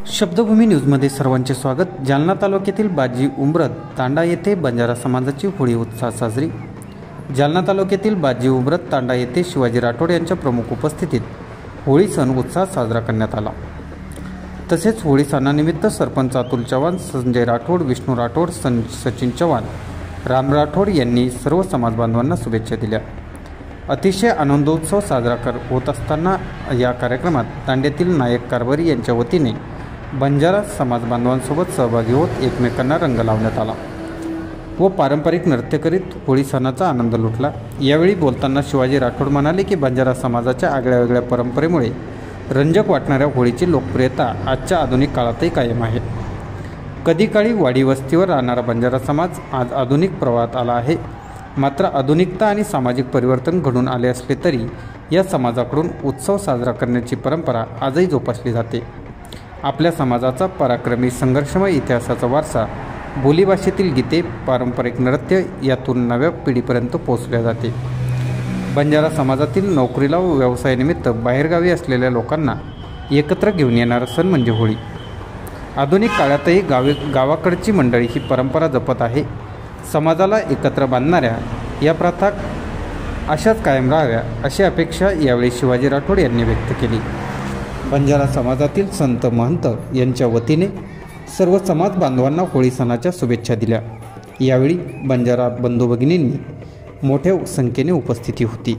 शब्दभूमी न्यूजमध्ये सर्वांचे स्वागत। जालना तालुक्यातील बाजी उंबरत तांडा येथे बंजारा समाजाची होळी उत्साहात साजरी। जालना तालुक्यातील बाजी उंबरत तांडा येथे शिवाजी राठोड यांच्या प्रमुख उपस्थितीत होळी सण उत्साहात साजरा करण्यात आला। तसेच होळी सणानिमित्त सरपंच अतुल चव्हाण, संजय राठोड, विष्णू राठोड, सचिन चव्हाण, राम राठोड यांनी सर्व समाज बांधवांना शुभेच्छा दिल्या। अतिशय आनंदोत्सव साजरा होत असताना या कार्यक्रमात तांड्यातील नायक कारभारी यांच्या वतीने बंजारा समाज बांधवांसोबत सहभागी होत एकमेकांना रंग लावण्यात आला व पारंपरिक नृत्य करीत होळी सणाचा आनंद लुटला। यावेळी बोलताना शिवाजी राठोड म्हणाले की बंजारा समाजाच्या आगळ्या परंपरेमुळे रंजक वाटणाऱ्या होळीची लोकप्रियता आजच्या आधुनिक काळातही कायम आहे। कधी काळी वाडी वस्तीवर राहणारा बंजारा समाज आज आधुनिक प्रवाहात आला आहे। मात्र आधुनिकता आणि सामाजिक परिवर्तन घडून आले असले तरी या समाजाकडून उत्सव साजरा करण्याची परंपरा आजही जोपासली जाते। आपल्या समाजाचा पराक्रमी संघर्षमय इतिहासाचा वारसा, बोलीभाषेतील गीते, पारंपरिक नृत्य यातून नव्या पिढीपर्यंत पोहोचले जाते। बंजारा समाजातील नोकरीला व व्यवसायानिमित्त बाहेरगावी असलेल्या लोकांना एकत्र घेऊन येणारा सण म्हणजे होळी। आधुनिक काळातही गावाकडची मंडळी ही परंपरा जपत आहे। समाजाला एकत्र बांधणाऱ्या या प्रथा अशाच कायम राहाव्या अशी अपेक्षा यावेळी शिवाजी राठोड यांनी व्यक्त केली। बंजारा समाजातील संत महंत यांच्या वतीने सर्व समाज बांधवांना होळी सणाच्या शुभेच्छा दिल्या। यावेळी बंजारा बंधू भगिनींनी मोठ्या संख्येने उपस्थिती होती।